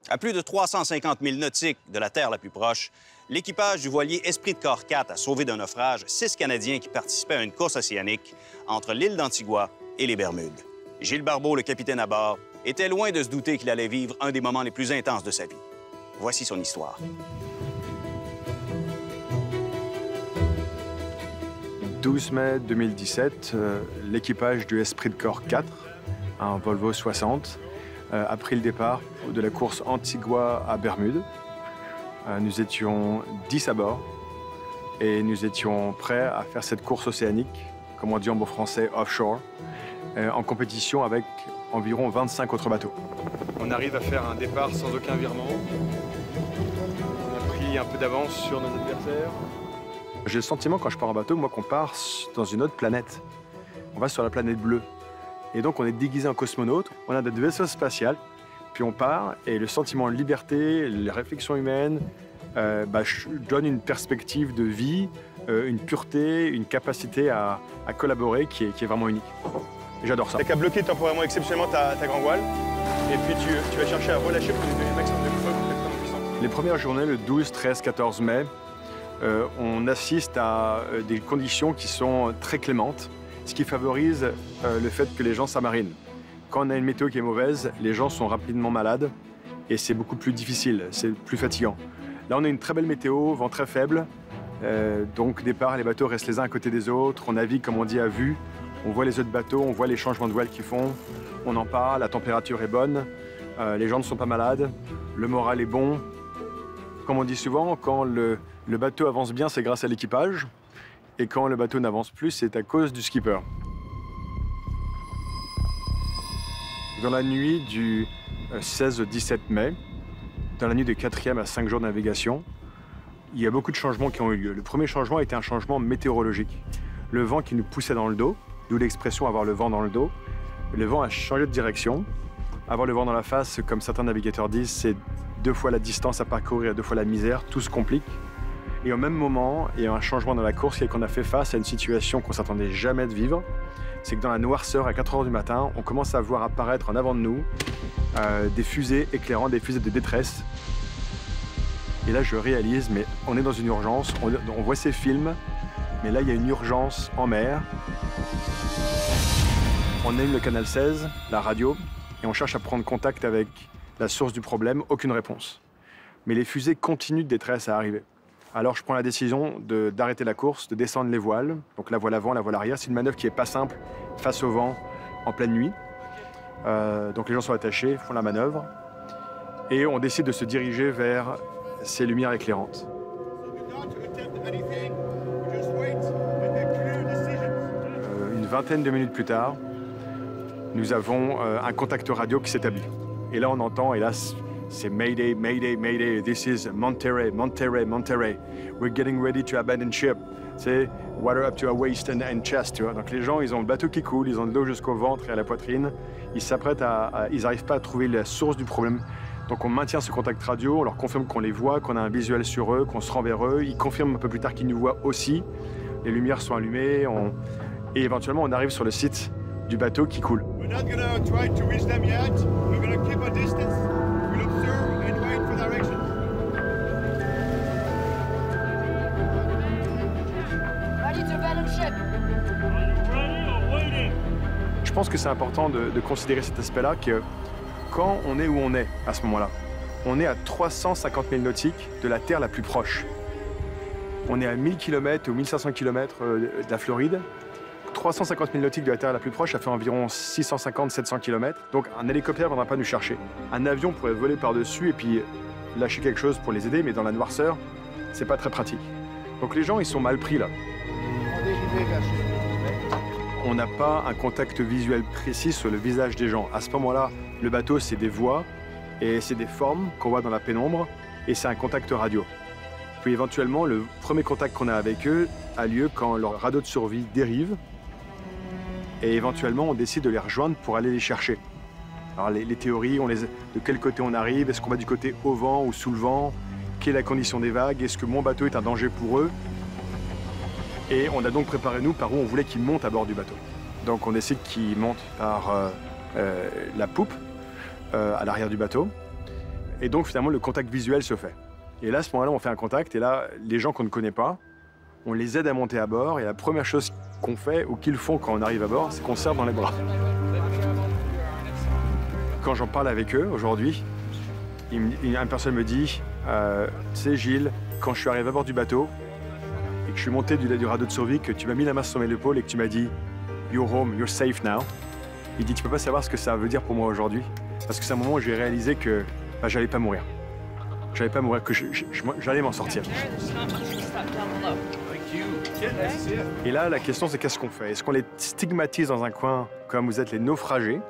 À plus de 350 milles nautiques de la terre la plus proche, l'équipage du voilier Esprit de Corps 4 a sauvé d'un naufrage 6 Canadiens qui participaient à une course océanique entre l'île d'Antigua et les Bermudes. Gilles Barbeau, le capitaine à bord, était loin de se douter qu'il allait vivre un des moments les plus intenses de sa vie. Voici son histoire. 12 mai 2017, l'équipage du Esprit de Corps 4, un Volvo 60, a pris le départ de la course Antigua à Bermude. Nous étions 10 à bord et nous étions prêts à faire cette course océanique, comme on dit en bon français, offshore, en compétition avec environ 25 autres bateaux. On arrive à faire un départ sans aucun virement. On a pris un peu d'avance sur nos adversaires. J'ai le sentiment quand je pars en bateau, moi, qu'on part dans une autre planète. On va sur la planète bleue. Et donc, on est déguisé en cosmonaute, on a notre vaisseau spatial, puis on part, et le sentiment de liberté, les réflexions humaines, donne une perspective de vie, une pureté, une capacité à collaborer qui est vraiment unique. Et j'adore ça. Tu n'as qu'à bloquer temporairement, exceptionnellement, ta grand voile, et puis tu vas chercher à relâcher pour lui donner le maximum de flotte complètement puissant. Les premières journées, le 12, 13, 14 mai, on assiste à des conditions qui sont très clémentes, ce qui favorise le fait que les gens s'amarinent. Quand on a une météo qui est mauvaise, les gens sont rapidement malades et c'est beaucoup plus difficile, c'est plus fatigant. Là, on a une très belle météo, vent très faible, donc départ, les bateaux restent les uns à côté des autres, on navigue comme on dit à vue, on voit les autres bateaux, on voit les changements de voile qu'ils font, on en parle, la température est bonne, les gens ne sont pas malades, le moral est bon. Comme on dit souvent, quand le bateau avance bien, c'est grâce à l'équipage. Et quand le bateau n'avance plus, c'est à cause du skipper. Dans la nuit du 16 au 17 mai, dans la nuit de 4e à 5 jours de navigation, il y a beaucoup de changements qui ont eu lieu. Le premier changement était un changement météorologique. Le vent qui nous poussait dans le dos, d'où l'expression « avoir le vent dans le dos », le vent a changé de direction. Avoir le vent dans la face, comme certains navigateurs disent, c'est 2 fois la distance à parcourir, 2 fois la misère, tout se complique. Et au même moment, il y a un changement dans la course qui est qu'on a fait face à une situation qu'on ne s'attendait jamais de vivre. C'est que dans la noirceur, à 4 h du matin, on commence à voir apparaître en avant de nous des fusées éclairant, des fusées de détresse. Et là, je réalise, mais on est dans une urgence, on voit ces films, mais là, il y a une urgence en mer. On allume le canal 16, la radio, et on cherche à prendre contact avec la source du problème, aucune réponse. Mais les fusées continuent de détresse à arriver. Alors je prends la décision d'arrêter la course, de descendre les voiles, donc la voile avant, la voile arrière. C'est une manœuvre qui n'est pas simple face au vent en pleine nuit. Donc les gens sont attachés, font la manœuvre, et on décide de se diriger vers ces lumières éclairantes. Une vingtaine de minutes plus tard, nous avons un contact radio qui s'établit. Et là, on entend, et là, c'est Mayday, Mayday, Mayday, this is Monterey, Monterey, Monterey. We're getting ready to abandon ship. C'est water up to our waist and chest, tu vois. Donc les gens, ils ont le bateau qui coule, ils ont de l'eau jusqu'au ventre et à la poitrine. Ils s'apprêtent ils n'arrivent pas à trouver la source du problème. Donc on maintient ce contact radio, on leur confirme qu'on les voit, qu'on a un visuel sur eux, qu'on se rend vers eux. Ils confirment un peu plus tard qu'ils nous voient aussi. Les lumières sont allumées, et éventuellement, on arrive sur le site du bateau qui coule. We're not going to try to reach them yet. We're going to keep a distance. We'll observe and wait for directions. Ready to abandon ship. Ready or waiting? Je pense que c'est important de considérer cet aspect-là, que quand on est où on est à ce moment-là, on est à 350 000 nautiques de la Terre la plus proche. On est à 1000 km ou 1500 km de la Floride. 350 000 nautiques de la Terre la plus proche, ça fait environ 650-700 km. Donc un hélicoptère ne viendra pas nous chercher. Un avion pourrait voler par-dessus et puis lâcher quelque chose pour les aider, mais dans la noirceur, c'est pas très pratique. Donc les gens, ils sont mal pris là. On n'a pas un contact visuel précis sur le visage des gens. À ce moment-là, le bateau, c'est des voix et c'est des formes qu'on voit dans la pénombre et c'est un contact radio. Puis éventuellement, le premier contact qu'on a avec eux a lieu quand leur radeau de survie dérive. Et éventuellement, on décide de les rejoindre pour aller les chercher. Alors les théories, de quel côté on arrive, est-ce qu'on va du côté au vent ou sous le vent, quelle est la condition des vagues, est-ce que mon bateau est un danger pour eux. Et on a donc préparé nous par où on voulait qu'ils montent à bord du bateau. Donc on décide qu'ils montent par la poupe, à l'arrière du bateau. Et donc, finalement, le contact visuel se fait. Et là, à ce moment-là, on fait un contact. Et là, les gens qu'on ne connaît pas, on les aide à monter à bord. Et la première chose qu'on fait, ou qu'ils font quand on arrive à bord, c'est qu'on serre dans les bras. Quand j'en parle avec eux aujourd'hui, une personne me dit « Tu sais, Gilles, quand je suis arrivé à bord du bateau et que je suis monté du radeau de survie, que tu m'as mis la main sur mes épaules et que tu m'as dit « You're home, you're safe now », il dit « Tu peux pas savoir ce que ça veut dire pour moi aujourd'hui. » Parce que c'est un moment où j'ai réalisé que j'allais pas mourir. J'allais pas mourir, que j'allais m'en sortir. Et là, la question, c'est qu'est-ce qu'on fait? Est-ce qu'on les stigmatise dans un coin comme vous êtes les naufragés?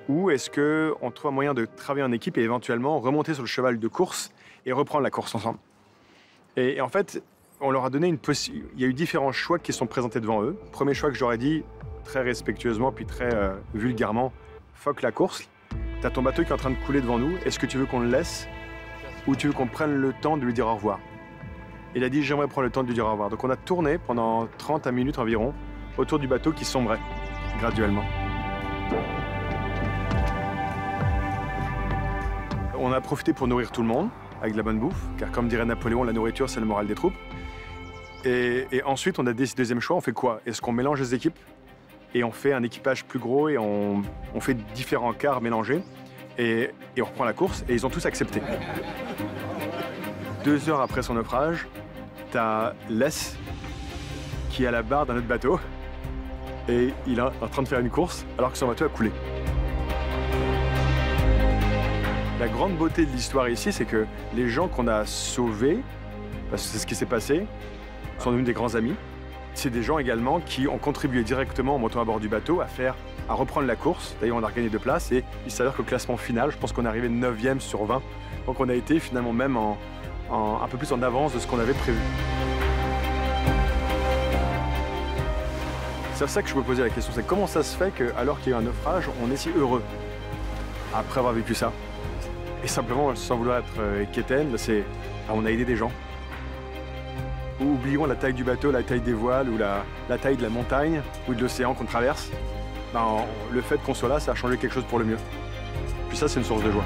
Ou est-ce qu'on trouve un moyen de travailler en équipe et éventuellement remonter sur le cheval de course et reprendre la course ensemble? Et en fait, on leur a donné il y a eu différents choix qui sont présentés devant eux. Premier choix que j'aurais dit, très respectueusement, puis très vulgairement, fuck la course. T'as ton bateau qui est en train de couler devant nous. Est-ce que tu veux qu'on le laisse ou tu veux qu'on prenne le temps de lui dire au revoir? Il a dit, j'aimerais prendre le temps de lui dire au revoir. Donc on a tourné pendant 30 minutes environ autour du bateau qui sombrait graduellement. On a profité pour nourrir tout le monde avec de la bonne bouffe, car comme dirait Napoléon, la nourriture, c'est le moral des troupes. Et ensuite, on a décidé, deuxième choix, on fait quoi? Est-ce qu'on mélange les équipes et on fait un équipage plus gros et on fait différents quarts mélangés et on reprend la course et ils ont tous accepté. 2 heures après son naufrage, t'as Les qui est à la barre d'un autre bateau et il est en train de faire une course alors que son bateau a coulé. La grande beauté de l'histoire ici, c'est que les gens qu'on a sauvés, parce que c'est ce qui s'est passé, sont devenus des grands amis. C'est des gens également qui ont contribué directement en montant à bord du bateau à reprendre la course. D'ailleurs, on a gagné 2 places et il s'avère qu'au classement final, je pense qu'on est arrivé 9e sur 20. Donc on a été finalement même un peu plus en avance de ce qu'on avait prévu. C'est ça que je me posais la question, c'est comment ça se fait qu'alors qu'il y a eu un naufrage, on est si heureux après avoir vécu ça? Et simplement, sans vouloir être quétaine, on a aidé des gens. Oublions la taille du bateau, la taille des voiles ou la taille de la montagne ou de l'océan qu'on traverse. Le fait qu'on soit là, ça a changé quelque chose pour le mieux. Puis ça, c'est une source de joie.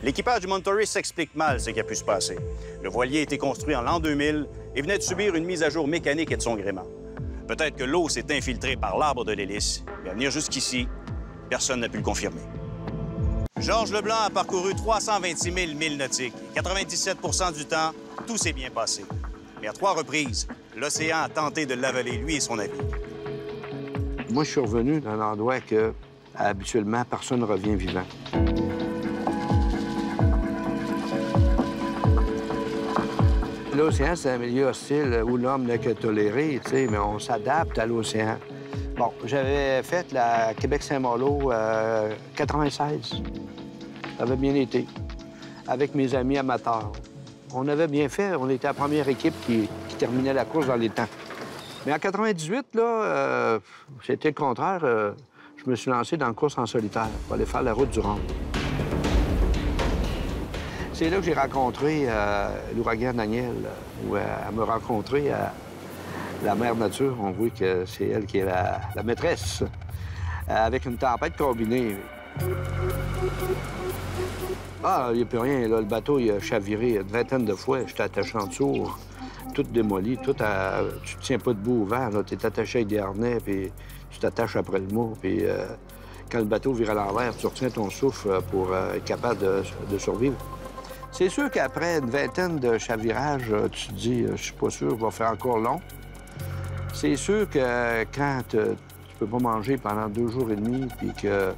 L'équipage du Monterey s'explique mal ce qui a pu se passer. Le voilier a été construit en l'an 2000 et venait de subir une mise à jour mécanique et de son gréement. Peut-être que l'eau s'est infiltrée par l'arbre de l'hélice, mais à venir jusqu'ici, personne n'a pu le confirmer. Georges Leblanc a parcouru 326 000 milles nautiques. 97 du temps, tout s'est bien passé. Mais à 3 reprises, l'océan a tenté de l'avaler, lui et son navire. Moi, je suis revenu d'un endroit que, habituellement, personne ne revient vivant. L'océan, c'est un milieu hostile où l'homme n'est que toléré, tu sais, mais on s'adapte à l'océan. Bon, j'avais fait la Québec-Saint-Malo 96. Ça avait bien été, avec mes amis amateurs. On avait bien fait. On était la première équipe qui terminait la course dans les temps. Mais en 98, là, c'était le contraire. Je me suis lancé dans la course en solitaire pour aller faire la route du Rhum. C'est là que j'ai rencontré l'ouragan Daniel, où elle m'a rencontré la mère nature. On voit que c'est elle qui est la maîtresse, avec une tempête combinée. Ah, il n'y a plus rien, là. Le bateau, il a chaviré une vingtaine de fois. J'étais attaché en dessous, tout démoli, tout à... Tu te tiens pas debout au vent, là. Tu es attaché avec des harnais, puis tu t'attaches après le mot, puis quand le bateau vire à l'envers, tu retiens ton souffle pour être capable de survivre. C'est sûr qu'après une vingtaine de chavirages, tu te dis, je suis pas sûr, il va faire encore long. C'est sûr que quand tu peux pas manger pendant 2 jours et demi, puis que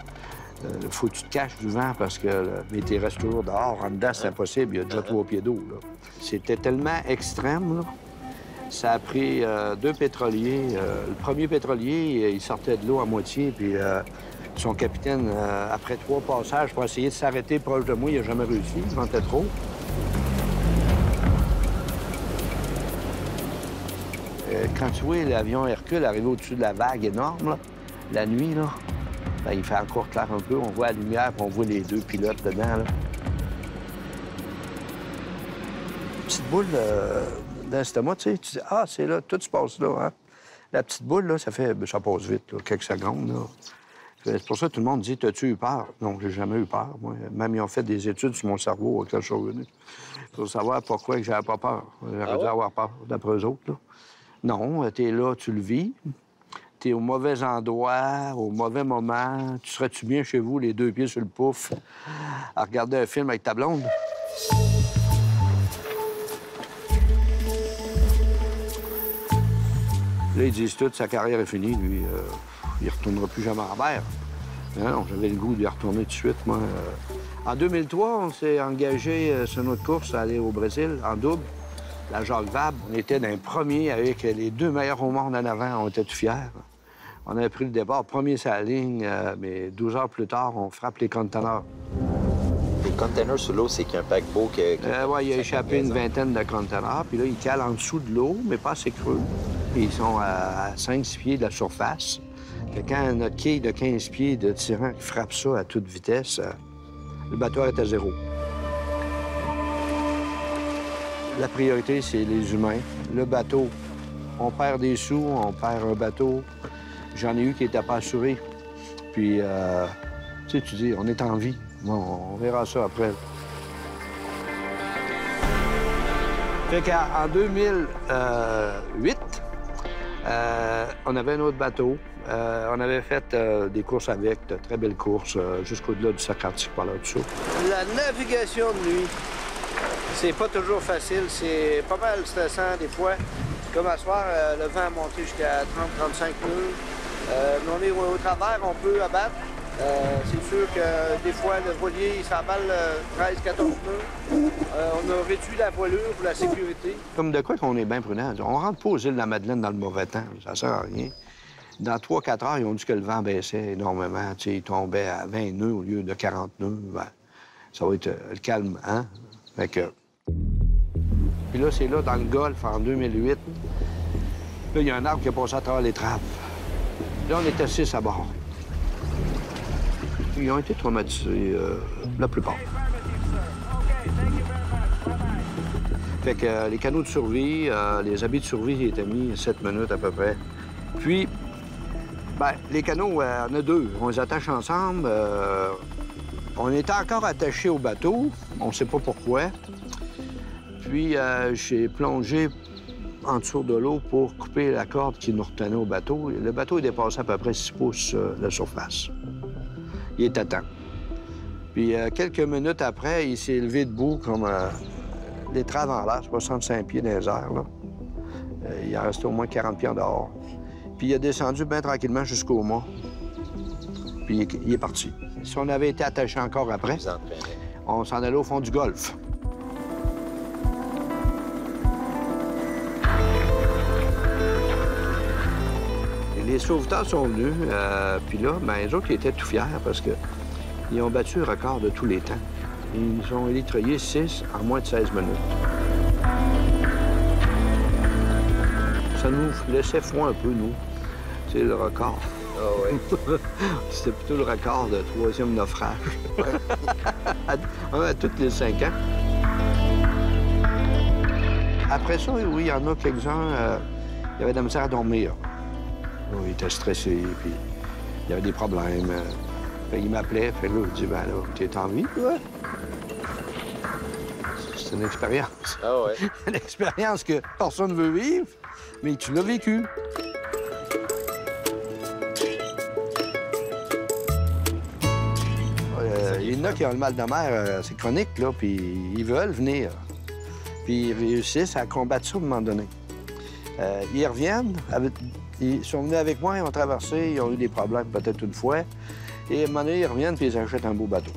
faut que tu te caches du vent parce que mais tu restes toujours dehors. En dedans, c'est impossible. Il y a déjà 3 pieds d'eau. C'était tellement extrême, là. Ça a pris 2 pétroliers. Le premier pétrolier, il sortait de l'eau à moitié, puis son capitaine, après 3 passages, pour essayer de s'arrêter proche de moi, il n'a jamais réussi. Il ventait trop. Quand tu vois l'avion Hercule arriver au-dessus de la vague énorme, là, la nuit, là, ben, il fait encore clair un peu. On voit la lumière, puis on voit les 2 pilotes dedans. Là. Petite boule dans l'estomac, tu sais, tu dis, ah, c'est là, tout se passe là. Hein? La petite boule, là, ça passe vite, là, quelques secondes. Là. C'est pour ça que tout le monde dit « T'as-tu eu peur? » Non, j'ai jamais eu peur. Moi, même ils ont fait des études sur mon cerveau quand je suis revenu pour savoir pourquoi j'avais pas peur. J'aurais dû avoir peur, d'après eux autres. Là. Non, t'es là, tu le vis. T'es au mauvais endroit, au mauvais moment. Tu serais-tu bien chez vous, les deux pieds sur le pouf, à regarder un film avec ta blonde? Là, ils disent tout, sa carrière est finie, lui. Il retournera plus jamais en mer. Non, j'avais le goût d'y retourner tout de suite, moi. En 2003, on s'est engagé sur notre course à aller au Brésil, en double, la Jacques Vabre. On était dans les premiers avec les deux meilleurs au monde en avant. On était tout fiers. On avait pris le départ, premier sur la ligne, mais 12 heures plus tard, on frappe les conteneurs. Les containers sous l'eau, c'est qu'un paquebot qui... Oui, il a échappé une vingtaine de conteneurs, puis là, ils calent en dessous de l'eau, mais pas assez creux. Puis ils sont à 5-6 pieds de la surface. Fait que quand notre quille de 15 pieds de tirant qui frappe ça à toute vitesse, le bateau est à zéro. La priorité, c'est les humains. Le bateau, on perd des sous, on perd un bateau. J'en ai eu qui n'étaient pas assurés. Puis, tu sais, tu dis, on est en vie. Bon, on verra ça après. Fait qu'en 2008, on avait un autre bateau. On avait fait des courses avec, de très belles courses, jusqu'au-delà du sac arctique par là-dessous. La navigation de nuit, c'est pas toujours facile. C'est pas mal stressant des fois. Comme à soir, le vent a monté jusqu'à 30-35 nœuds. Mais on est au travers, on peut abattre. C'est sûr que des fois, le voilier, il s'emballe 13-14 nœuds. On a réduit la voilure pour la sécurité. Comme de quoi qu'on est bien prudent. On rentre pas aux îles de la Madeleine dans le mauvais temps. Ça sert à rien. Dans 3-4 heures, ils ont dit que le vent baissait énormément. T'sais, il tombait à 20 nœuds au lieu de 40 nœuds. Ben, ça va être le calme, hein? Fait que... Puis là, c'est là, dans le Golfe, en 2008. Là, il y a un arbre qui a passé à travers les trappes. Là, on était 6 à bord. Ils ont été traumatisés, la plupart. Fait que les canaux de survie, les habits de survie étaient mis 7 minutes à peu près. Puis, ben, les canaux, on a deux. On les attache ensemble. On était encore attachés au bateau. On ne sait pas pourquoi. Puis, j'ai plongé en dessous de l'eau pour couper la corde qui nous retenait au bateau. Le bateau est dépassé à peu près 6 pouces de surface. Il est à temps. Puis, quelques minutes après, il s'est levé debout comme l'étrave en l'air, 65 pieds dans les airs, là. Il en restait au moins 40 pieds en dehors. Puis, il est descendu bien tranquillement jusqu'au mât. Puis, il est parti. Si on avait été attaché encore après, on s'en allait au fond du Golfe. Les sauveteurs sont venus, puis là, ben, les autres, ils étaient tout fiers parce qu'ils ont battu le record de tous les temps. Ils ont électroyé 6 en moins de 16 minutes. Ça nous laissait froid un peu, nous. C'est le record. Ah oui? C'était plutôt le record de 3e naufrage. à tous les 5 ans. Après ça, oui, il y en a quelques-uns, il y avait de la misère à dormir. Il était stressé, puis il y avait des problèmes. Il m'appelait, puis là, je dis, ben là, t'es en vie, toi? C'est une expérience. Ah ouais? Une expérience que personne ne veut vivre, mais tu l'as vécu. Il y en a qui ont le mal de mer, c'est chronique, là, puis ils veulent venir. Puis ils réussissent à combattre ça à un moment donné. Ils reviennent, ils sont venus avec moi, ils ont traversé, ils ont eu des problèmes peut-être une fois. Et à un moment donné, ils reviennent puis ils achètent un beau bateau.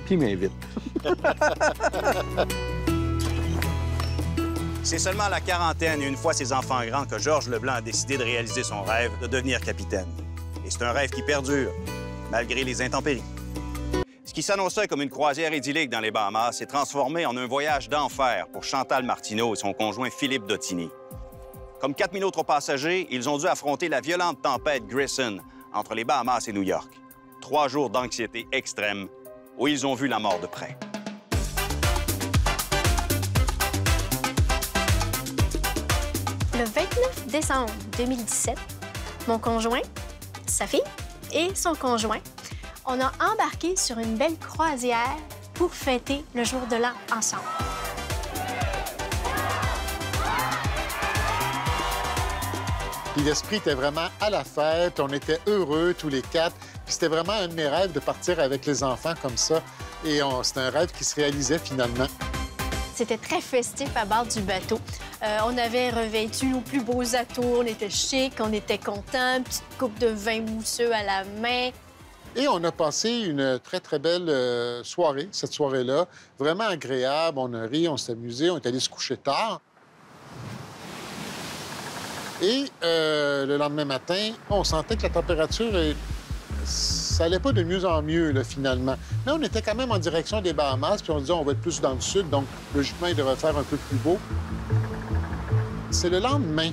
Puis ils m'invitent. C'est seulement à la quarantaine et une fois ses enfants grands que Georges Leblanc a décidé de réaliser son rêve de devenir capitaine. Et c'est un rêve qui perdure, malgré les intempéries. Ce qui s'annonçait comme une croisière idyllique dans les Bahamas s'est transformé en un voyage d'enfer pour Chantal Martineau et son conjoint Philippe Dottini. Comme 4000 autres passagers, ils ont dû affronter la violente tempête Grayson entre les Bahamas et New York. 3 jours d'anxiété extrême où ils ont vu la mort de près. Le 29 décembre 2017, mon conjoint sa fille et son conjoint. On a embarqué sur une belle croisière pour fêter le jour de l'an ensemble. Puis l'esprit était vraiment à la fête, on était heureux tous les quatre. Puis c'était vraiment un de mes rêves de partir avec les enfants comme ça. Et c'était un rêve qui se réalisait finalement. C'était très festif à bord du bateau. On avait revêtu nos plus beaux atours, on était chic, on était contents, une petite coupe de vin mousseux à la main. Et on a passé une très, très belle soirée, cette soirée-là. Vraiment agréable, on a ri, on s'est amusé, on est allé se coucher tard. Et le lendemain matin, on sentait que la température, ça allait pas de mieux en mieux, là, finalement. Mais on était quand même en direction des Bahamas, puis on se disait on va être plus dans le sud, donc logiquement, il devrait faire un peu plus beau. C'est le lendemain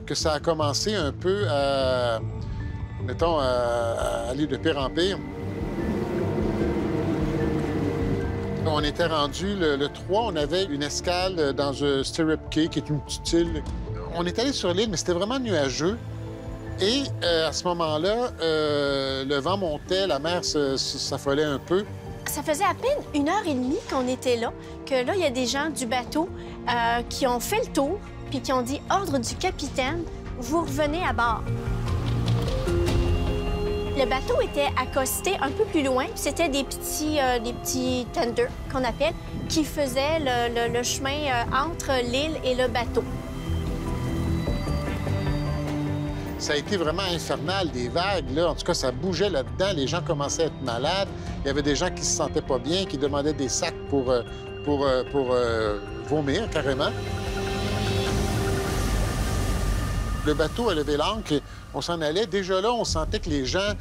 que ça a commencé un peu à, mettons, à aller de pire en pire. On était rendu le 3, on avait une escale dans un Stirrup Cay, qui est une petite île. On est allé sur l'île, mais c'était vraiment nuageux. Et à ce moment-là, le vent montait, la mer s'affolait un peu. Ça faisait à peine 1h30 qu'on était là, que là, il y a des gens du bateau qui ont fait le tour puis qui ont dit « Ordre du capitaine, vous revenez à bord ». Le bateau était accosté un peu plus loin, puis c'était des petits tenders qu'on appelle, qui faisaient le chemin entre l'île et le bateau. Ça a été vraiment infernal, des vagues, là. En tout cas, ça bougeait là-dedans. Les gens commençaient à être malades. Il y avait des gens qui se sentaient pas bien, qui demandaient des sacs pour vomir, carrément. Le bateau a levé l'ancre et on s'en allait. Déjà là, on sentait que les gens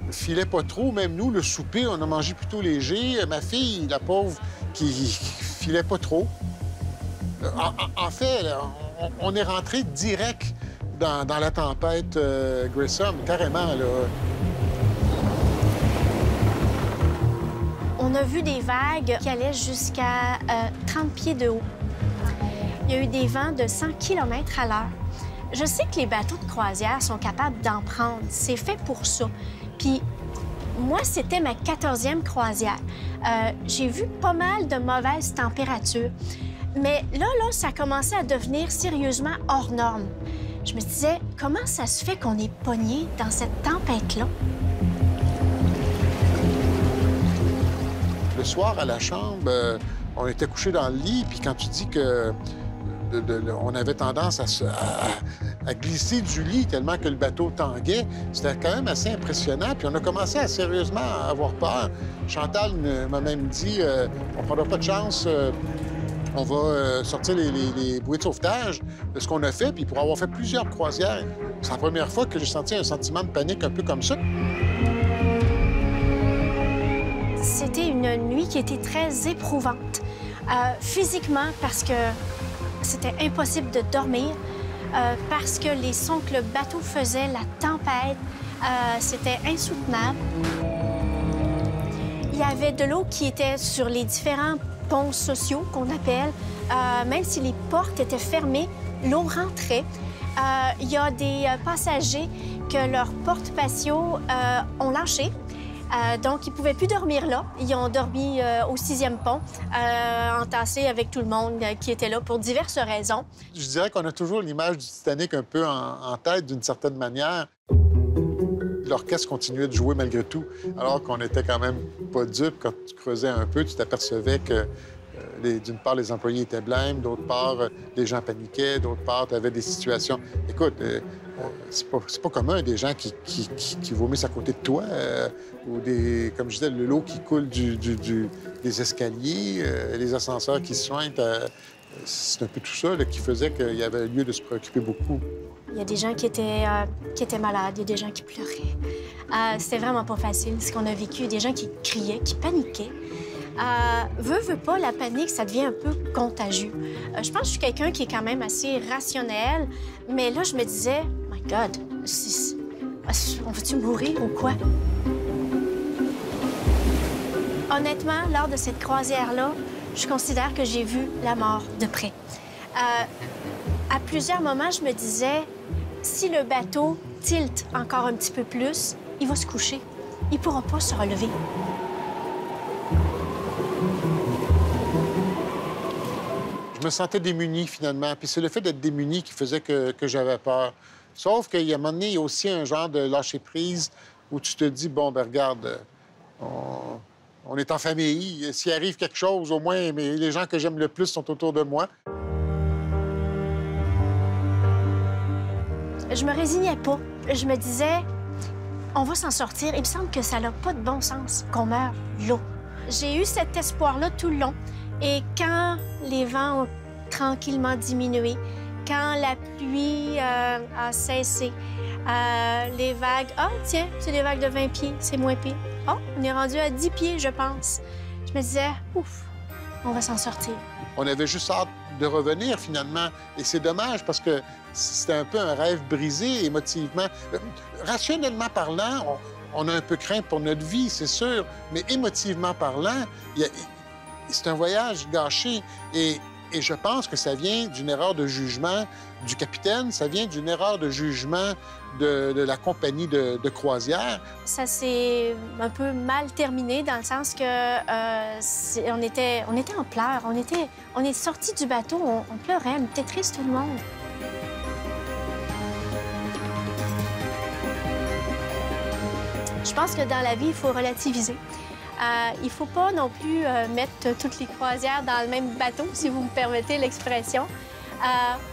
filaient pas trop. Même nous, le souper, on a mangé plutôt léger. Ma fille, la pauvre, qui filait pas trop. En fait, on est rentré direct dans la tempête Grissom, carrément, là. On a vu des vagues qui allaient jusqu'à 30 pieds de haut. Il y a eu des vents de 100 km à l'heure. Je sais que les bateaux de croisière sont capables d'en prendre. C'est fait pour ça. Puis moi, c'était ma 14e croisière. J'ai vu pas mal de mauvaises températures. Mais là, ça commençait à devenir sérieusement hors norme. Je me disais, comment ça se fait qu'on est pogné dans cette tempête-là? Le soir, à la chambre, on était couchés dans le lit, puis quand tu dis que on avait tendance à glisser du lit tellement que le bateau tanguait, c'était quand même assez impressionnant. Puis on a commencé à sérieusement avoir peur. Chantal m'a même dit, on prendra pas de chance... on va sortir les bouées de sauvetage de ce qu'on a fait. Puis pour avoir fait plusieurs croisières, c'est la première fois que j'ai senti un sentiment de panique un peu comme ça. C'était une nuit qui était très éprouvante. Physiquement, parce que c'était impossible de dormir, parce que les sons que le bateau faisait, la tempête, c'était insoutenable. Il y avait de l'eau qui était sur les différents ponts sociaux qu'on appelle. Même si les portes étaient fermées, l'eau rentrait. Il y a des passagers que leurs portes patio ont lâché. Donc, ils ne pouvaient plus dormir là. Ils ont dormi au 6e pont, entassés avec tout le monde qui était là pour diverses raisons. Je dirais qu'on a toujours l'image du Titanic un peu en tête, d'une certaine manière. L'orchestre continuait de jouer malgré tout, alors qu'on était quand même pas dupes. Quand tu creusais un peu, tu t'apercevais que, d'une part, les employés étaient blêmes, d'autre part, les gens paniquaient, d'autre part, tu avais des situations... Écoute, c'est pas commun, des gens qui vomissent à côté de toi, ou des, comme je disais, l'eau qui coule des escaliers, les ascenseurs qui se joignent. C'est un peu tout ça là, qui faisait qu'il y avait lieu de se préoccuper beaucoup. Il y a des gens qui étaient malades, il y a des gens qui pleuraient. C'était vraiment pas facile, ce qu'on a vécu. Des gens qui criaient, qui paniquaient. Veux pas, la panique, ça devient un peu contagieux. Je pense que je suis quelqu'un qui est quand même assez rationnel, mais là, je me disais, « My God, on va-tu mourir ou quoi? » Honnêtement, lors de cette croisière-là, je considère que j'ai vu la mort de près. À plusieurs moments, je me disais, si le bateau tilte encore un petit peu plus, il va se coucher. Il ne pourra pas se relever. Je me sentais démuni, finalement. Puis c'est le fait d'être démuni qui faisait que j'avais peur. Sauf qu'à un moment donné, il y a aussi un genre de lâcher-prise où tu te dis, bon, ben regarde, on est en famille. S'il arrive quelque chose, au moins, mais les gens que j'aime le plus sont autour de moi. Je me résignais pas. Je me disais, on va s'en sortir. Il me semble que ça n'a pas de bon sens qu'on meure là. J'ai eu cet espoir-là tout le long. Et quand les vents ont tranquillement diminué, quand la pluie a cessé, les vagues... Ah, tiens, c'est des vagues de 20 pieds, c'est moins pire. Oh, on est rendu à 10 pieds, je pense. Je me disais, ouf, on va s'en sortir. On avait juste hâte de revenir, finalement. Et c'est dommage parce que c'était un peu un rêve brisé émotivement. Rationnellement parlant, on a un peu craint pour notre vie, c'est sûr. Mais émotivement parlant, c'est un voyage gâché. Et je pense que ça vient d'une erreur de jugement du capitaine, ça vient d'une erreur de jugement de la compagnie de croisière. Ça s'est un peu mal terminé dans le sens que on était en pleurs. On est sortis du bateau, on pleurait, on était tristes tout le monde. Je pense que dans la vie, il faut relativiser. Il ne faut pas non plus mettre toutes les croisières dans le même bateau, si vous me permettez l'expression.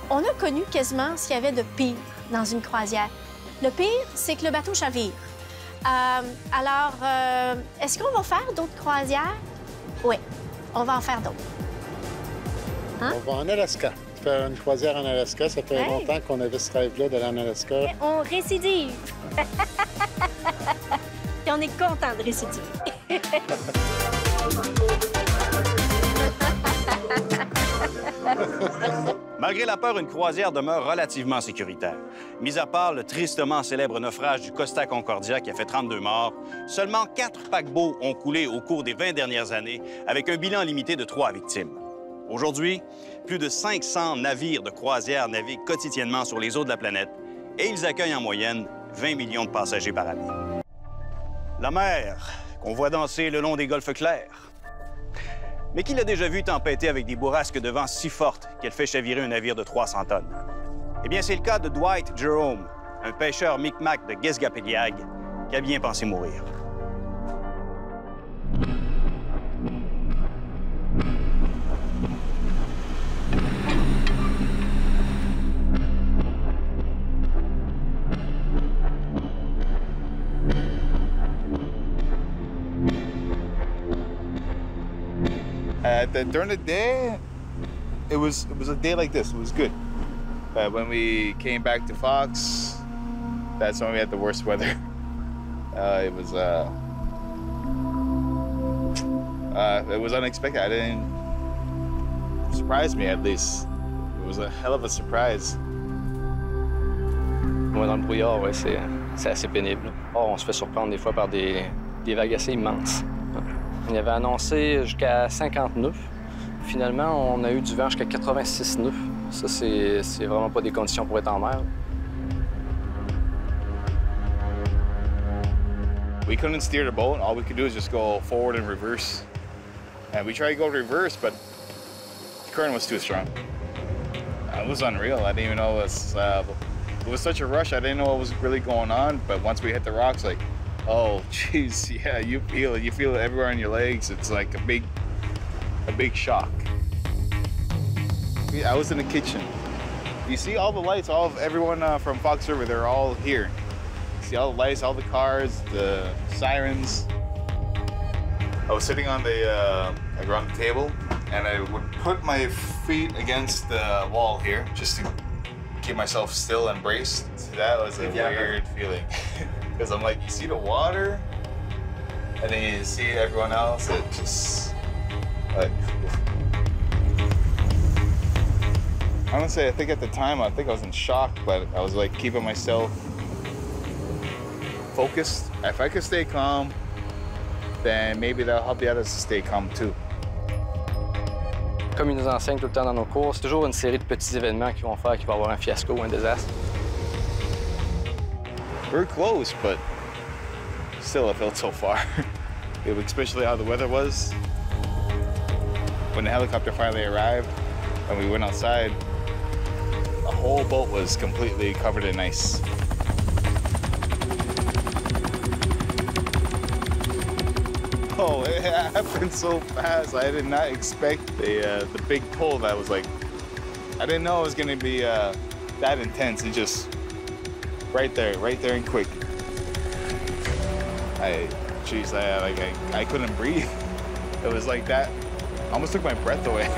On a connu quasiment ce qu'il y avait de pire dans une croisière. Le pire, c'est que le bateau chavire. Alors, est-ce qu'on va faire d'autres croisières? Oui, on va en faire d'autres. Hein? On va en Alaska. Faire une croisière en Alaska, ça fait longtemps qu'on avait ce rêve-là d'aller en Alaska. Et on récidive. Et on est content de récidiver. Malgré la peur, une croisière demeure relativement sécuritaire. Mis à part le tristement célèbre naufrage du Costa Concordia qui a fait 32 morts, seulement 4 paquebots ont coulé au cours des 20 dernières années, avec un bilan limité de 3 victimes. Aujourd'hui, plus de 500 navires de croisière naviguent quotidiennement sur les eaux de la planète et ils accueillent en moyenne 20 millions de passagers par année. La mer, qu'on voit danser le long des golfes clairs. Mais qui l'a déjà vu tempêter avec des bourrasques de vent si fortes qu'elle fait chavirer un navire de 300 tonnes? Eh bien, c'est le cas de Dwight Jerome, un pêcheur Micmac de Gesgapegiag qui a bien pensé mourir. During the day, it was a day like this. It was good. But when we came back to Fox, that's when we had the worst weather. It was unexpected. It surprised me at least. It was a hell of a surprise. Moi, dans le brouillard, ouais, c'est assez pénible. Oh, on se fait surprendre des fois par des vagues assez immenses. On avait annoncé jusqu'à 50 nœuds. Finalement, on a eu du vent jusqu'à 86 nœuds. Ça, c'est vraiment pas des conditions pour être en mer. We couldn't steer the boat. All we could do is just go forward and reverse. And we tried to go reverse, but the current was too strong. It was unreal. I didn't even know it was such a rush. I didn't know what was really going on. But once we hit the rocks, like, oh, jeez, yeah, you feel it. You feel it everywhere in your legs. It's like a big shock. I was in the kitchen. You see all the lights, all of everyone from Fox River, they're all here. You see all the lights, all the cars, the sirens. I was sitting on around the table, and I would put my feet against the wall here just to keep myself still and braced. That was a weird feeling. Because I'm like, you see the water, and then you see everyone else, it just, like... Honestly, I think at the time, I was in shock, but I was like keeping myself focused. If I could stay calm, then maybe that'll help the others to stay calm too. Comme ils nous enseignent tout le temps dans nos cours, c'est toujours une série de petits événements qui vont faire qu'il va y avoir un fiasco ou un désastre. we're close, but still it felt so far. Especially how the weather was. When the helicopter finally arrived and we went outside, the whole boat was completely covered in ice. Oh, it happened so fast. I did not expect the big pull. That was like, I didn't know it was gonna be that intense. It just right there and quick. I couldn't breathe. It was like that. Almost took my breath away.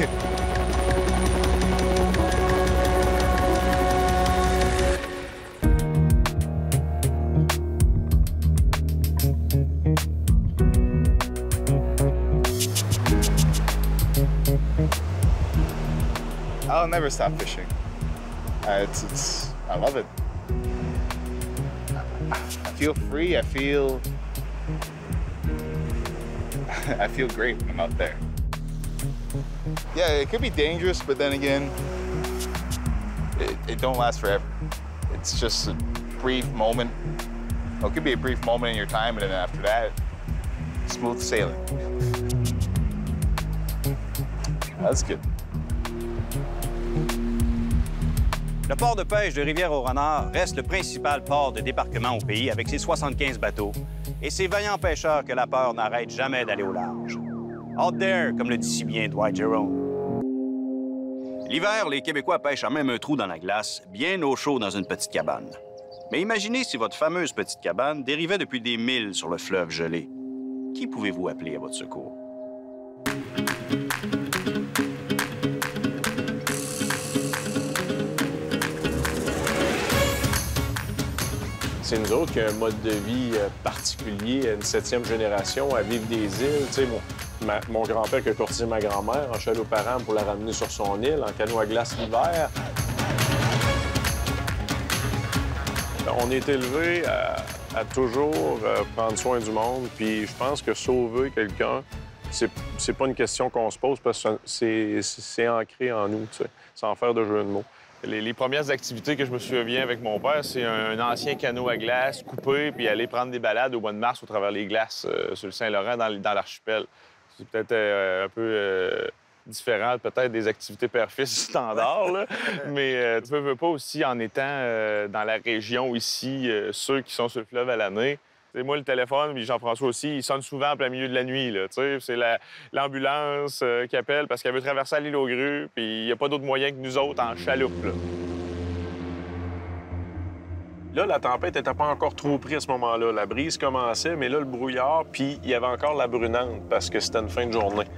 I'll never stop fishing. I love it. I feel free. I feel great when I'm out there. Yeah, it could be dangerous, but then again, it don't last forever. It's just a brief moment. Well, it could be a brief moment in your time, and then after that, smooth sailing. That's good. Le port de pêche de Rivière-au-Renard reste le principal port de débarquement au pays avec ses 75 bateaux et ses vaillants pêcheurs que la peur n'arrête jamais d'aller au large. Out there, comme le dit si bien Dwight Jerome. L'hiver, les Québécois pêchent à même un trou dans la glace, bien au chaud dans une petite cabane. Mais imaginez si votre fameuse petite cabane dérivait depuis des milles sur le fleuve gelé. Qui pouvez-vous appeler à votre secours? C'est nous autres qui avons un mode de vie particulier, une 7e génération, à vivre des îles. Tu sais, mon grand-père qui a courtisé ma grand-mère en chaloupe à rame pour la ramener sur son île, en canot à glace l'hiver. On est élevé à toujours prendre soin du monde, puis je pense que sauver quelqu'un, c'est pas une question qu'on se pose parce que c'est ancré en nous, tu sais, sans faire de jeu de mots. Les premières activités que je me souviens avec mon père, c'est un ancien canot à glace coupé puis aller prendre des balades au mois de mars au travers les glaces sur le Saint-Laurent dans l'archipel. C'est peut-être un peu différent peut-être des activités père-fils standards, là. Mais tu veux pas aussi en étant dans la région ici, ceux qui sont sur le fleuve à l'année. Moi, le téléphone, puis Jean-François aussi, il sonne souvent en plein milieu de la nuit. C'est l'ambulance qui appelle parce qu'elle veut traverser l'île aux grues, puis il n'y a pas d'autre moyen que nous autres en chaloupe. Là, la tempête n'était pas encore trop prise à ce moment-là. La brise commençait, mais là, le brouillard, puis il y avait encore la brunante parce que c'était une fin de journée.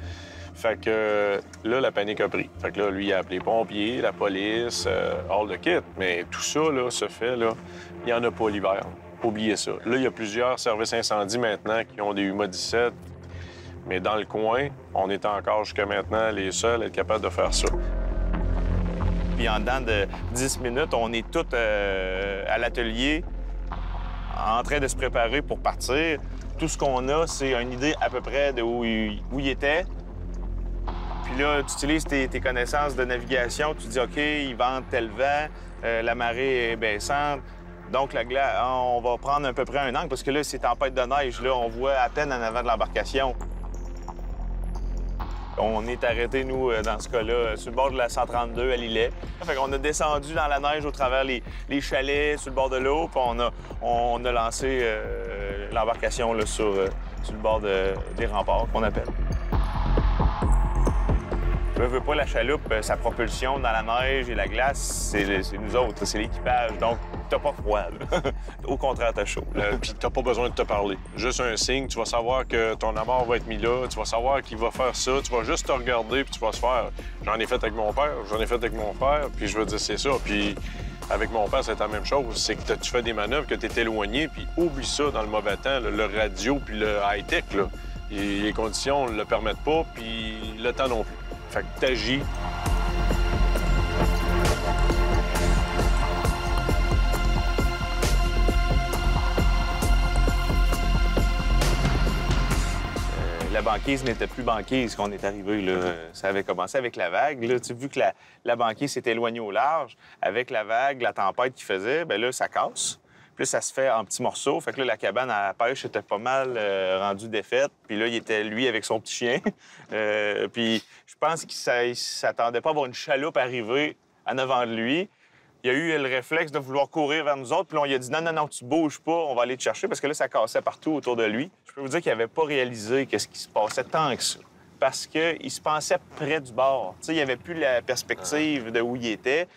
Fait que là, la panique a pris. Fait que là, lui, il a appelé les pompiers, la police, all the kit. Mais tout ça, là, se fait, là, il n'y en a pas l'hiver. Oubliez ça. Là, il y a plusieurs services incendies maintenant qui ont des UMA 17. Mais dans le coin, on est encore jusqu'à maintenant les seuls à être capables de faire ça. Puis en dedans de 10 minutes, on est tous à l'atelier en train de se préparer pour partir. Tout ce qu'on a, c'est une idée à peu près de où il était. Puis là, tu utilises tes connaissances de navigation. Tu dis, OK, il vente tel vent, la marée est baissante. Donc, la glace, on va prendre à peu près un angle parce que là, c'est tempête de neige. Là, on voit à peine en avant de l'embarcation. On est arrêté, nous, dans ce cas-là, sur le bord de la 132 à Lillet. Fait qu'on a descendu dans la neige au travers les chalets sur le bord de l'eau, puis on a lancé l'embarcation là, sur le bord des remparts, qu'on appelle. Veux pas la chaloupe, sa propulsion dans la neige et la glace, c'est nous autres, c'est l'équipage. Donc, t'as pas froid, là. Au contraire, t'as chaud. Puis t'as pas besoin de te parler. Juste un signe, tu vas savoir que ton amarre va être mis là, tu vas savoir qu'il va faire ça, tu vas juste te regarder puis tu vas se faire. J'en ai fait avec mon père, j'en ai fait avec mon frère, puis je veux dire, c'est ça. Puis avec mon père, c'est la même chose. C'est que tu fais des manœuvres, que t'es éloigné, puis oublie ça dans le mauvais temps, le radio puis le high-tech, là. Et les conditions ne le permettent pas, puis le temps non plus. Fait que t'agis. La banquise n'était plus banquise quand on est arrivé, là. Ça avait commencé avec la vague. Là. Tu sais, vu que la banquise s'est éloignée au large, avec la vague, la tempête qu'il faisait, bien là, ça casse. Puis là, ça se fait en petits morceaux. Fait que là, la cabane à pêche était pas mal rendue défaite. Puis là, il était, lui, avec son petit chien. Puis je pense qu'il s'attendait pas à avoir une chaloupe arriver en avant de lui. Il a eu le réflexe de vouloir courir vers nous autres. Puis là, on lui a dit « Non, non, non, tu bouges pas, on va aller te chercher. » Parce que là, ça cassait partout autour de lui. Je peux vous dire qu'il n'avait pas réalisé qu'est-ce qui se passait tant que ça. Parce qu'il se pensait près du bord. Tu sais, il n'y avait plus la perspective de où il était.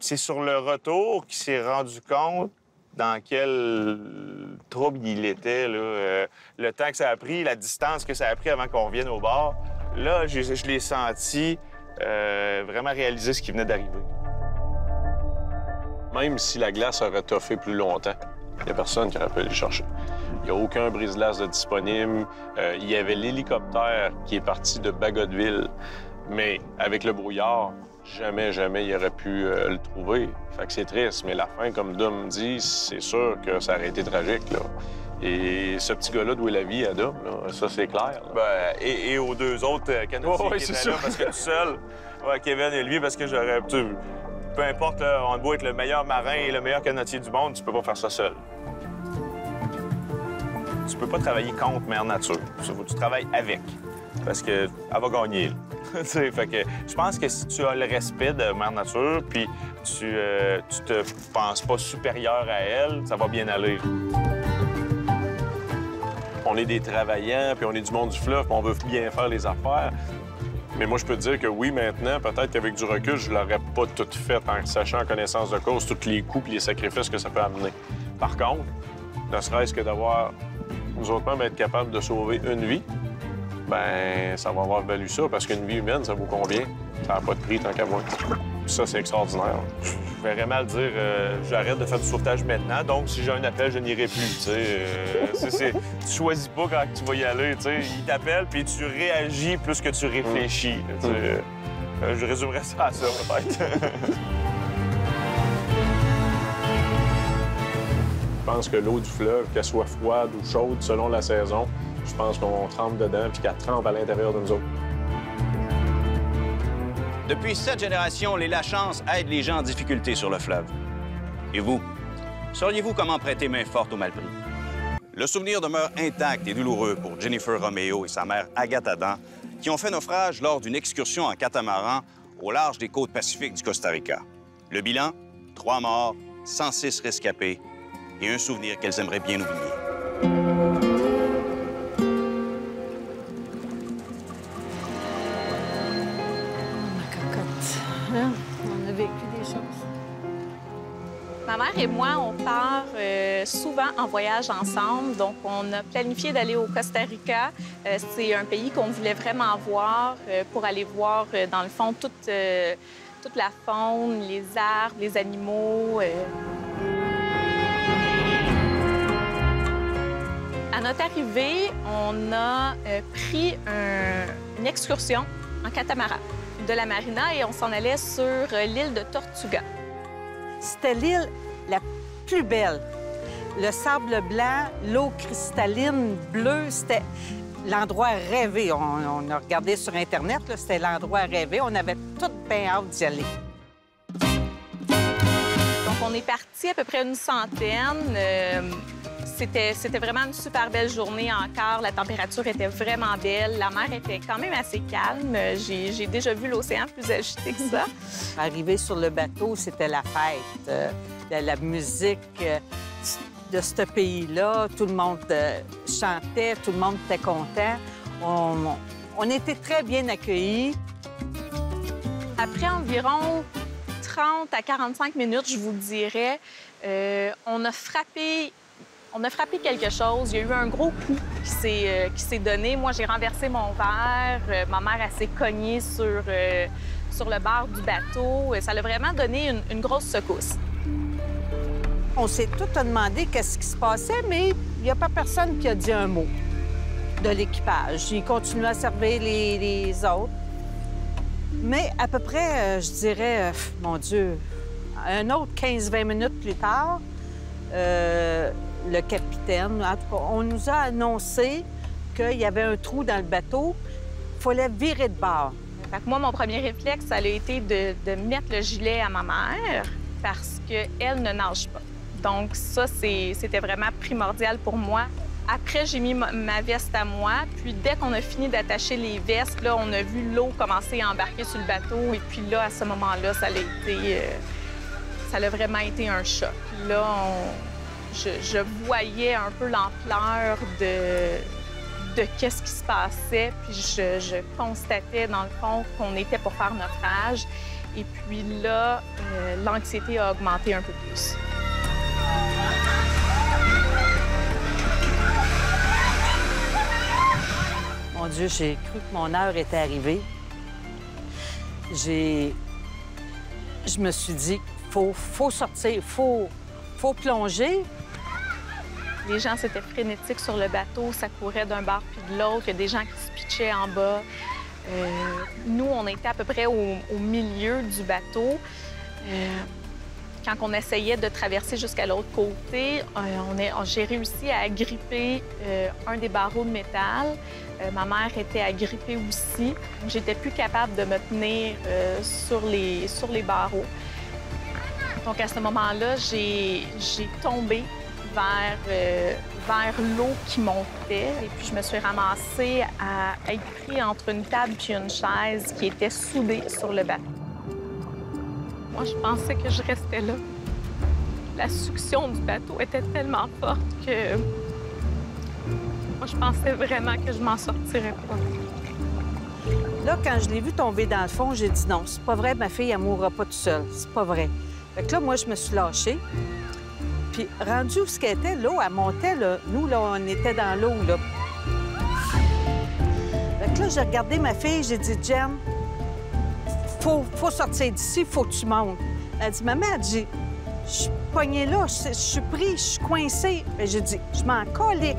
C'est sur le retour qu'il s'est rendu compte dans quel trouble il était, là. Le temps que ça a pris, la distance que ça a pris avant qu'on revienne au bord. Là, je l'ai senti vraiment réaliser ce qui venait d'arriver. Même si la glace aurait toffé plus longtemps, il n'y a personne qui aurait pu aller chercher. Il n'y a aucun brise-glace de disponible. Il y avait l'hélicoptère qui est parti de Bagotville, mais avec le brouillard, jamais il aurait pu le trouver. Fait que c'est triste, mais la fin, comme Dom dit, c'est sûr que ça aurait été tragique, là. Et ce petit gars-là, d'où est la vie à Dom, là, ça, c'est clair. Ben, et aux deux autres Canadiens qui étaient là, parce que tout seul, ouais, Kevin et lui, parce que j'aurais... Peu importe, là, on doit être le meilleur marin et le meilleur canotier du monde, tu peux pas faire ça seul. Tu peux pas travailler contre Mère Nature. Tu travailles avec, parce qu'elle va gagner, là. Fait que je pense que si tu as le respect de Mère Nature, puis tu te penses pas supérieur à elle, ça va bien aller. On est des travaillants, puis on est du monde du fleuve, puis on veut bien faire les affaires. Mais moi, je peux te dire que oui, maintenant, peut-être qu'avec du recul, je l'aurais pas tout fait en sachant en connaissance de cause tous les coups et les sacrifices que ça peut amener. Par contre, ne serait-ce que d'avoir, nous autres même, être capable de sauver une vie, ben ça va avoir valu ça, parce qu'une vie humaine, ça vaut combien? Ça n'a pas de prix tant qu'à moi. Ça, c'est extraordinaire. Je verrais mal dire j'arrête de faire du sauvetage maintenant, donc si j'ai un appel, je n'irai plus. Tu choisis pas quand tu vas y aller. Il t'appelle, puis tu réagis plus que tu réfléchis. Je résumerais ça à ça, peut-être. Je pense que l'eau du fleuve, qu'elle soit froide ou chaude selon la saison, je pense qu'on trempe dedans puis qu'elle trempe à l'intérieur de nous autres. Depuis 7 générations, les Lachance aident les gens en difficulté sur le fleuve. Et vous, sauriez-vous comment prêter main forte au malpris? Le souvenir demeure intact et douloureux pour Jennifer Romeo et sa mère Agathe Adam, qui ont fait naufrage lors d'une excursion en catamaran au large des côtes pacifiques du Costa Rica. Le bilan, 3 morts, 106 rescapés et un souvenir qu'elles aimeraient bien oublier. On a vécu des choses. Ma mère et moi, on part souvent en voyage ensemble. Donc, on a planifié d'aller au Costa Rica. C'est un pays qu'on voulait vraiment voir pour aller voir, dans le fond, toute la faune, les arbres, les animaux. À notre arrivée, on a pris une excursion en catamaran de la marina et on s'en allait sur l'île de Tortuga. C'était l'île la plus belle. Le sable blanc, l'eau cristalline bleue, c'était l'endroit rêvé. On a regardé sur Internet, c'était l'endroit rêvé. On avait tout bien hâte d'y aller. Donc, on est parti à peu près une centaine. C'était vraiment une super belle journée encore. La température était vraiment belle. La mer était quand même assez calme. J'ai déjà vu l'océan plus agité que ça. Arrivé sur le bateau, c'était la fête. La musique de ce pays-là, tout le monde chantait, tout le monde était content. On était très bien accueillis. Après environ 30 à 45 minutes, je vous dirais, on a frappé quelque chose. Il y a eu un gros coup qui s'est donné. Moi, j'ai renversé mon verre. Ma mère, elle s'est cognée sur le bord du bateau. Ça l'a vraiment donné une grosse secousse. On s'est tout demandé qu'est-ce qui se passait, mais il n'y a pas personne qui a dit un mot de l'équipage. Ils continuaient à servir les autres. Mais à peu près, je dirais, mon Dieu, un autre 15-20 minutes plus tard, le capitaine, en tout cas, on nous a annoncé qu'il y avait un trou dans le bateau. Il fallait virer de bord. Fait que moi, mon premier réflexe, ça a été de mettre le gilet à ma mère parce qu'elle ne nage pas. Donc ça, c'était vraiment primordial pour moi. Après, j'ai mis ma veste à moi. Puis dès qu'on a fini d'attacher les vestes, là, on a vu l'eau commencer à embarquer sur le bateau. Et puis là, à ce moment-là, ça a vraiment été un choc. Là, je voyais un peu l'ampleur de qu'est-ce qui se passait. Puis je constatais, dans le fond, qu'on était pour faire naufrage. Et puis là, l'anxiété a augmenté un peu plus. Mon Dieu, j'ai cru que mon heure était arrivée. Je me suis dit, faut sortir, faut plonger. Les gens, c'était frénétique sur le bateau, ça courait d'un bord puis de l'autre. Il y a des gens qui se pitchaient en bas. Nous, on était à peu près au milieu du bateau. Quand on essayait de traverser jusqu'à l'autre côté, j'ai réussi à agripper un des barreaux de métal. Ma mère était agrippée aussi. J'étais plus capable de me tenir sur les barreaux. Donc, à ce moment-là, j'ai tombé vers l'eau qui montait. Et puis, je me suis ramassée à être prise entre une table et une chaise qui était soudée sur le bateau. Moi, je pensais que je restais là. La succion du bateau était tellement forte que moi, je pensais vraiment que je m'en sortirais pas. Là, quand je l'ai vu tomber dans le fond, j'ai dit non, c'est pas vrai, ma fille, elle mourra pas toute seule. C'est pas vrai. Fait que là, moi, je me suis lâchée. Puis, rendu où ce qu'elle était, l'eau, elle montait, là. Nous, là, on était dans l'eau, là. Fait que là, j'ai regardé ma fille, j'ai dit, Jen, faut sortir d'ici, faut que tu montes. Elle dit, maman, elle dit, je suis poignée là, je suis pris, je suis coincée. Bien, j'ai dit, je m'en colique.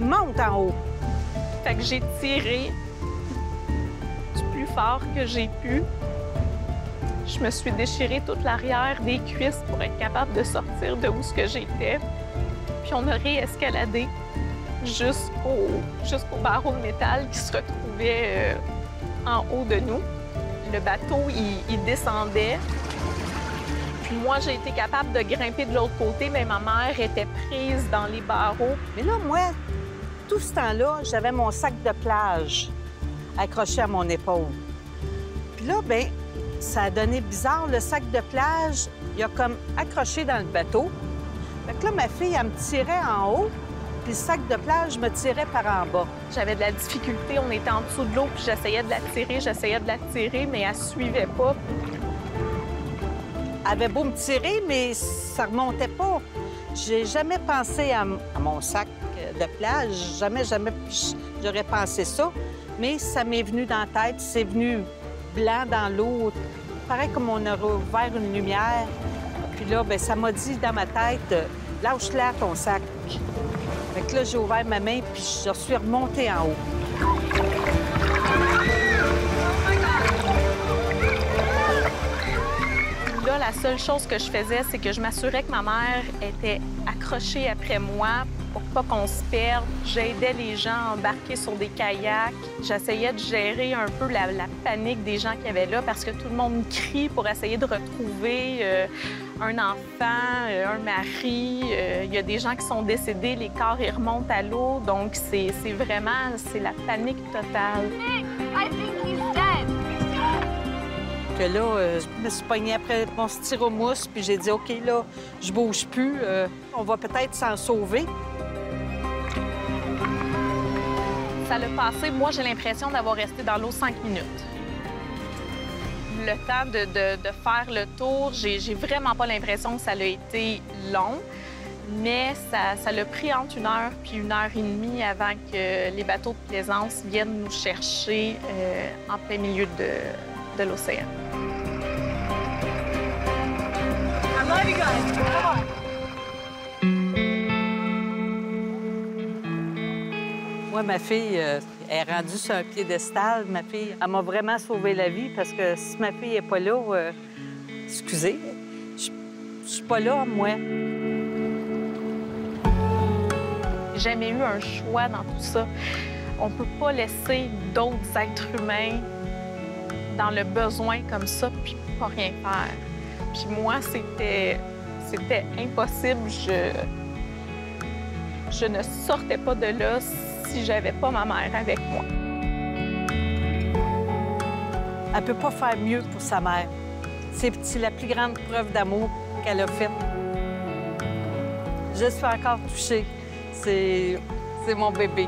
Monte en haut. Fait que j'ai tiré du plus fort que j'ai pu. Je me suis déchiré toute l'arrière des cuisses pour être capable de sortir de où ce que j'étais. Puis on a réescaladé jusqu'au barreau de métal qui se retrouvait en haut de nous. Le bateau, il descendait. Puis moi, j'ai été capable de grimper de l'autre côté, mais ma mère était prise dans les barreaux. Mais là, moi, tout ce temps-là, j'avais mon sac de plage accroché à mon épaule. Puis là, bien, ça a donné bizarre. Le sac de plage, il a comme accroché dans le bateau. Fait que là, ma fille, elle me tirait en haut, puis le sac de plage me tirait par en bas. J'avais de la difficulté. On était en dessous de l'eau, puis j'essayais de la tirer, mais elle suivait pas. Elle avait beau me tirer, mais ça remontait pas. J'ai jamais pensé à mon sac de plage. Jamais j'aurais pensé ça. Mais ça m'est venu dans la tête. C'est venu blanc dans l'eau. Pareil comme on aurait ouvert une lumière. Puis là, bien, ça m'a dit dans ma tête, lâche-la ton sac. Fait que là, j'ai ouvert ma main, puis je suis remontée en haut. Là, la seule chose que je faisais, c'est que je m'assurais que ma mère était accrochée après moi pour pas qu'on se perde. J'aidais les gens à embarquer sur des kayaks. J'essayais de gérer un peu la panique des gens qui avaient là parce que tout le monde crie pour essayer de retrouver un enfant, un mari. Il y a des gens qui sont décédés, les corps, ils remontent à l'eau. Donc, c'est la panique totale. I think he's dead. Que là, je me suis pognée après mon styromousse, puis j'ai dit, OK, là, je bouge plus. On va peut-être s'en sauver. Ça l'a passé. Moi, j'ai l'impression d'avoir resté dans l'eau 5 minutes. Le temps de faire le tour, j'ai vraiment pas l'impression que ça a été long, mais ça l'a pris entre 1 heure puis 1 heure et demie avant que les bateaux de plaisance viennent nous chercher en plein milieu de l'océan. I'm letting go. Come on. Moi, ma fille est rendue sur un piédestal. Ma fille, elle m'a vraiment sauvé la vie parce que si ma fille n'est pas là, excusez, je suis pas là, moi. J'ai jamais eu un choix dans tout ça. On peut pas laisser d'autres êtres humains dans le besoin comme ça puis pas rien faire. Puis moi, c'était C'était impossible. Je ne sortais pas de là si j'avais pas ma mère avec moi. Elle peut pas faire mieux pour sa mère. C'est la plus grande preuve d'amour qu'elle a faite. Je suis encore touchée. C'est mon bébé.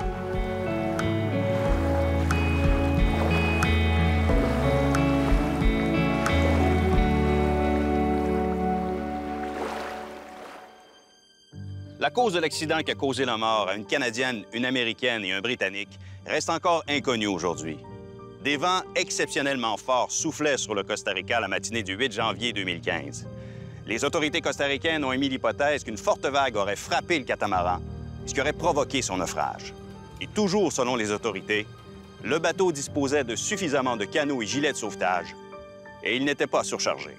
La cause de l'accident qui a causé la mort à une Canadienne, une Américaine et un Britannique reste encore inconnue aujourd'hui. Des vents exceptionnellement forts soufflaient sur le Costa Rica la matinée du 8 janvier 2015. Les autorités costaricaines ont émis l'hypothèse qu'une forte vague aurait frappé le catamaran, ce qui aurait provoqué son naufrage. Et toujours selon les autorités, le bateau disposait de suffisamment de canots et gilets de sauvetage et il n'était pas surchargé.